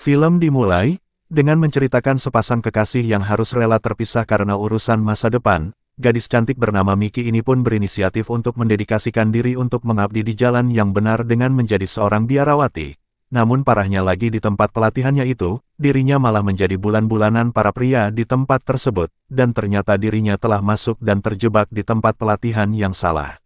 Film dimulai dengan menceritakan sepasang kekasih yang harus rela terpisah karena urusan masa depan. Gadis cantik bernama Miki ini pun berinisiatif untuk mendedikasikan diri untuk mengabdi di jalan yang benar dengan menjadi seorang biarawati. Namun parahnya lagi di tempat pelatihannya itu, dirinya malah menjadi bulan-bulanan para pria di tempat tersebut, dan ternyata dirinya telah masuk dan terjebak di tempat pelatihan yang salah.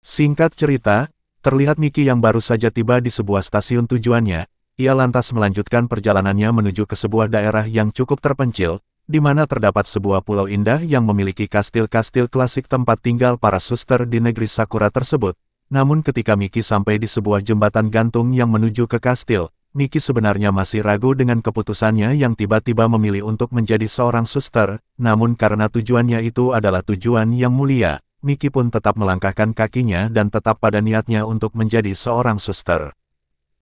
Singkat cerita, terlihat Miki yang baru saja tiba di sebuah stasiun tujuannya. Ia lantas melanjutkan perjalanannya menuju ke sebuah daerah yang cukup terpencil, di mana terdapat sebuah pulau indah yang memiliki kastil-kastil klasik tempat tinggal para suster di negeri Sakura tersebut. Namun ketika Miki sampai di sebuah jembatan gantung yang menuju ke kastil, Miki sebenarnya masih ragu dengan keputusannya yang tiba-tiba memilih untuk menjadi seorang suster, namun karena tujuannya itu adalah tujuan yang mulia, Miki pun tetap melangkahkan kakinya dan tetap pada niatnya untuk menjadi seorang suster.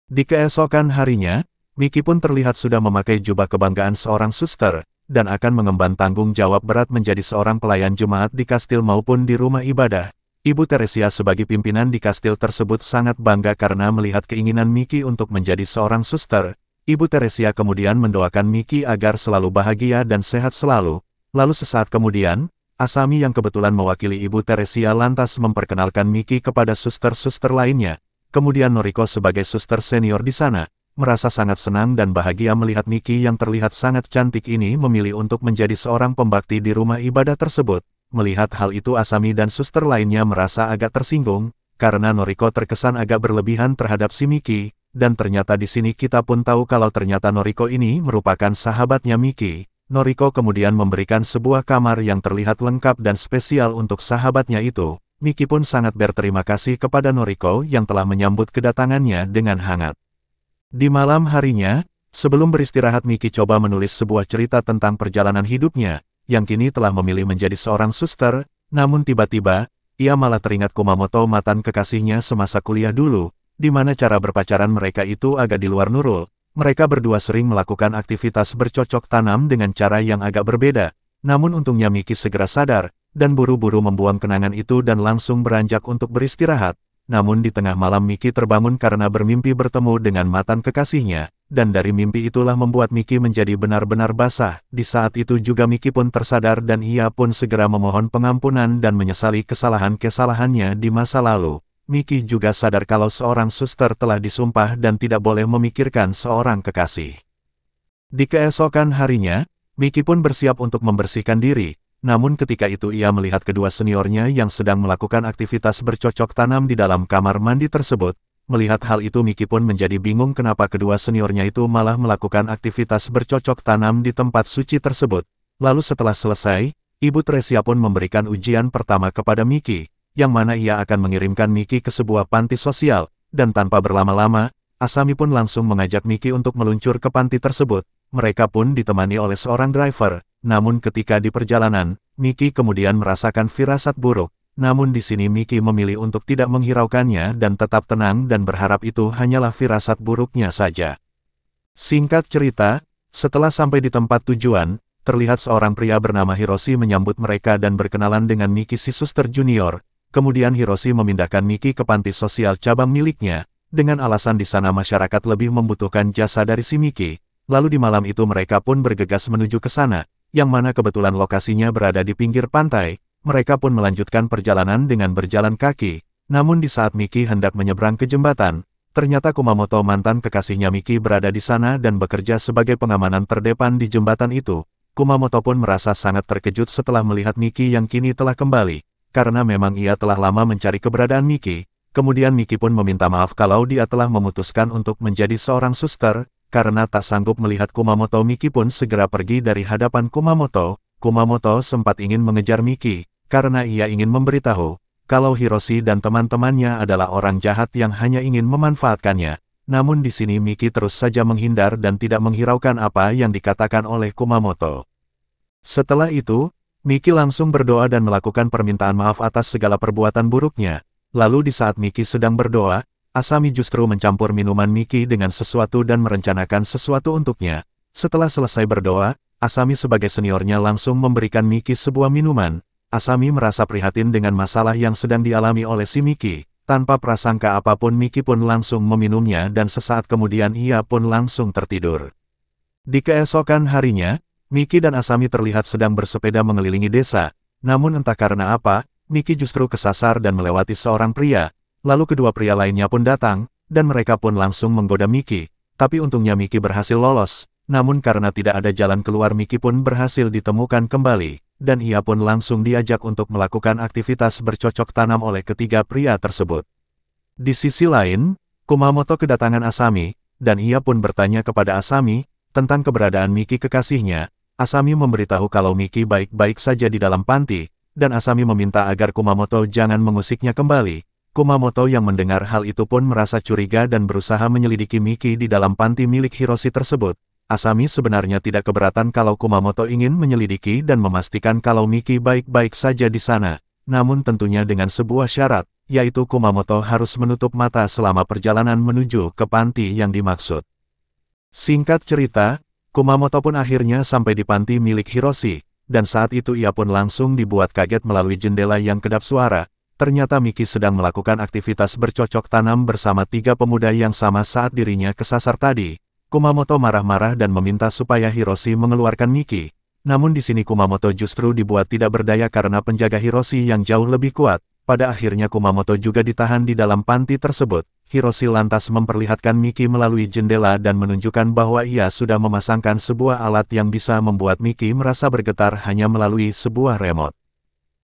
Di keesokan harinya, Miki pun terlihat sudah memakai jubah kebanggaan seorang suster, dan akan mengemban tanggung jawab berat menjadi seorang pelayan jemaat di kastil maupun di rumah ibadah. Ibu Teresia sebagai pimpinan di kastil tersebut sangat bangga karena melihat keinginan Miki untuk menjadi seorang suster. Ibu Teresia kemudian mendoakan Miki agar selalu bahagia dan sehat selalu. Lalu sesaat kemudian, Asami yang kebetulan mewakili Ibu Teresia lantas memperkenalkan Miki kepada suster-suster lainnya. Kemudian Noriko sebagai suster senior di sana, merasa sangat senang dan bahagia melihat Miki yang terlihat sangat cantik ini memilih untuk menjadi seorang pembakti di rumah ibadah tersebut. Melihat hal itu Asami dan suster lainnya merasa agak tersinggung, karena Noriko terkesan agak berlebihan terhadap si Miki, dan ternyata di sini kita pun tahu kalau ternyata Noriko ini merupakan sahabatnya Miki. Noriko kemudian memberikan sebuah kamar yang terlihat lengkap dan spesial untuk sahabatnya itu. Miki pun sangat berterima kasih kepada Noriko yang telah menyambut kedatangannya dengan hangat. Di malam harinya, sebelum beristirahat Miki coba menulis sebuah cerita tentang perjalanan hidupnya, yang kini telah memilih menjadi seorang suster, namun tiba-tiba, ia malah teringat Kumamoto mantan kekasihnya semasa kuliah dulu, di mana cara berpacaran mereka itu agak di luar nurul. Mereka berdua sering melakukan aktivitas bercocok tanam dengan cara yang agak berbeda, namun untungnya Miki segera sadar, dan buru-buru membuang kenangan itu dan langsung beranjak untuk beristirahat. Namun di tengah malam Miki terbangun karena bermimpi bertemu dengan mantan kekasihnya, dan dari mimpi itulah membuat Miki menjadi benar-benar basah. Di saat itu juga Miki pun tersadar dan ia pun segera memohon pengampunan dan menyesali kesalahan-kesalahannya di masa lalu. Miki juga sadar kalau seorang suster telah disumpah dan tidak boleh memikirkan seorang kekasih. Di keesokan harinya, Miki pun bersiap untuk membersihkan diri. Namun ketika itu ia melihat kedua seniornya yang sedang melakukan aktivitas bercocok tanam di dalam kamar mandi tersebut. Melihat hal itu Miki pun menjadi bingung kenapa kedua seniornya itu malah melakukan aktivitas bercocok tanam di tempat suci tersebut. Lalu setelah selesai, Ibu Teresia pun memberikan ujian pertama kepada Miki, yang mana ia akan mengirimkan Miki ke sebuah panti sosial, dan tanpa berlama-lama, Asami pun langsung mengajak Miki untuk meluncur ke panti tersebut. Mereka pun ditemani oleh seorang driver. Namun ketika di perjalanan, Miki kemudian merasakan firasat buruk. Namun di sini Miki memilih untuk tidak menghiraukannya dan tetap tenang dan berharap itu hanyalah firasat buruknya saja. Singkat cerita, setelah sampai di tempat tujuan, terlihat seorang pria bernama Hiroshi menyambut mereka dan berkenalan dengan Miki si suster junior. Kemudian Hiroshi memindahkan Miki ke panti sosial cabang miliknya, dengan alasan di sana masyarakat lebih membutuhkan jasa dari si Miki. Lalu di malam itu mereka pun bergegas menuju ke sana, yang mana kebetulan lokasinya berada di pinggir pantai. Mereka pun melanjutkan perjalanan dengan berjalan kaki. Namun di saat Miki hendak menyeberang ke jembatan, ternyata Kumamoto mantan kekasihnya Miki berada di sana dan bekerja sebagai pengamanan terdepan di jembatan itu. Kumamoto pun merasa sangat terkejut setelah melihat Miki yang kini telah kembali, karena memang ia telah lama mencari keberadaan Miki. Kemudian Miki pun meminta maaf kalau dia telah memutuskan untuk menjadi seorang suster. Karena tak sanggup melihat Kumamoto, Miki pun segera pergi dari hadapan Kumamoto. Kumamoto sempat ingin mengejar Miki, karena ia ingin memberitahu kalau Hiroshi dan teman-temannya adalah orang jahat yang hanya ingin memanfaatkannya. Namun di sini Miki terus saja menghindar dan tidak menghiraukan apa yang dikatakan oleh Kumamoto. Setelah itu, Miki langsung berdoa dan melakukan permintaan maaf atas segala perbuatan buruknya. Lalu di saat Miki sedang berdoa, Asami justru mencampur minuman Miki dengan sesuatu dan merencanakan sesuatu untuknya. Setelah selesai berdoa, Asami sebagai seniornya langsung memberikan Miki sebuah minuman. Asami merasa prihatin dengan masalah yang sedang dialami oleh si Miki. Tanpa prasangka apapun Miki pun langsung meminumnya dan sesaat kemudian ia pun langsung tertidur. Di keesokan harinya, Miki dan Asami terlihat sedang bersepeda mengelilingi desa, namun entah karena apa, Miki justru kesasar dan melewati seorang pria, lalu kedua pria lainnya pun datang, dan mereka pun langsung menggoda Miki, tapi untungnya Miki berhasil lolos, namun karena tidak ada jalan keluar Miki pun berhasil ditemukan kembali. Dan ia pun langsung diajak untuk melakukan aktivitas bercocok tanam oleh ketiga pria tersebut. Di sisi lain, Kumamoto kedatangan Asami, dan ia pun bertanya kepada Asami, tentang keberadaan Miki kekasihnya. Asami memberitahu kalau Miki baik-baik saja di dalam panti, dan Asami meminta agar Kumamoto jangan mengusiknya kembali. Kumamoto yang mendengar hal itu pun merasa curiga dan berusaha menyelidiki Miki di dalam panti milik Hiroshi tersebut. Asami sebenarnya tidak keberatan kalau Kumamoto ingin menyelidiki dan memastikan kalau Miki baik-baik saja di sana, namun tentunya dengan sebuah syarat, yaitu Kumamoto harus menutup mata selama perjalanan menuju ke panti yang dimaksud. Singkat cerita, Kumamoto pun akhirnya sampai di panti milik Hiroshi, dan saat itu ia pun langsung dibuat kaget melalui jendela yang kedap suara. Ternyata Miki sedang melakukan aktivitas bercocok tanam bersama tiga pemuda yang sama saat dirinya kesasar tadi. Kumamoto marah-marah dan meminta supaya Hiroshi mengeluarkan Miki. Namun di sini Kumamoto justru dibuat tidak berdaya karena penjaga Hiroshi yang jauh lebih kuat. Pada akhirnya Kumamoto juga ditahan di dalam panti tersebut. Hiroshi lantas memperlihatkan Miki melalui jendela dan menunjukkan bahwa ia sudah memasangkan sebuah alat yang bisa membuat Miki merasa bergetar hanya melalui sebuah remote.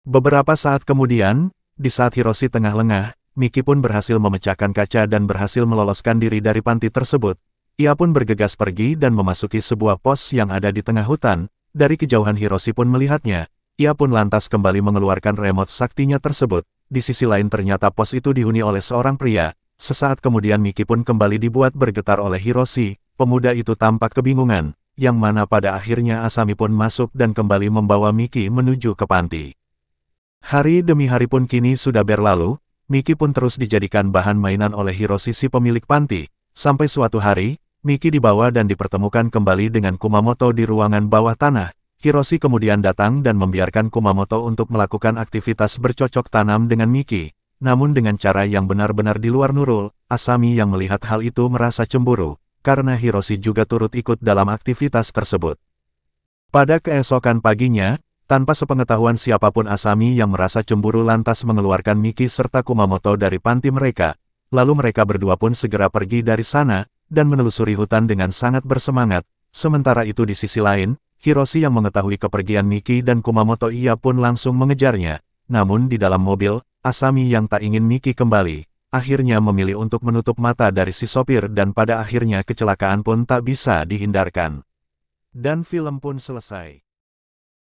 Beberapa saat kemudian, di saat Hiroshi tengah lengah, Miki pun berhasil memecahkan kaca dan berhasil meloloskan diri dari panti tersebut. Ia pun bergegas pergi dan memasuki sebuah pos yang ada di tengah hutan. Dari kejauhan Hiroshi pun melihatnya. Ia pun lantas kembali mengeluarkan remote saktinya tersebut. Di sisi lain ternyata pos itu dihuni oleh seorang pria. Sesaat kemudian Miki pun kembali dibuat bergetar oleh Hiroshi. Pemuda itu tampak kebingungan, yang mana pada akhirnya Asami pun masuk dan kembali membawa Miki menuju ke panti. Hari demi hari pun kini sudah berlalu. Miki pun terus dijadikan bahan mainan oleh Hiroshi si pemilik panti. Sampai suatu hari, Miki dibawa dan dipertemukan kembali dengan Kumamoto di ruangan bawah tanah. Hiroshi kemudian datang dan membiarkan Kumamoto untuk melakukan aktivitas bercocok tanam dengan Miki. Namun dengan cara yang benar-benar di luar nurul, Asami yang melihat hal itu merasa cemburu, karena Hiroshi juga turut ikut dalam aktivitas tersebut. Pada keesokan paginya, tanpa sepengetahuan siapapun Asami yang merasa cemburu lantas mengeluarkan Miki serta Kumamoto dari panti mereka. Lalu mereka berdua pun segera pergi dari sana, dan menelusuri hutan dengan sangat bersemangat. Sementara itu di sisi lain, Hiroshi yang mengetahui kepergian Miki dan Kumamoto ia pun langsung mengejarnya. Namun di dalam mobil, Asami yang tak ingin Miki kembali, akhirnya memilih untuk menutup mata dari si sopir dan pada akhirnya kecelakaan pun tak bisa dihindarkan. Dan film pun selesai.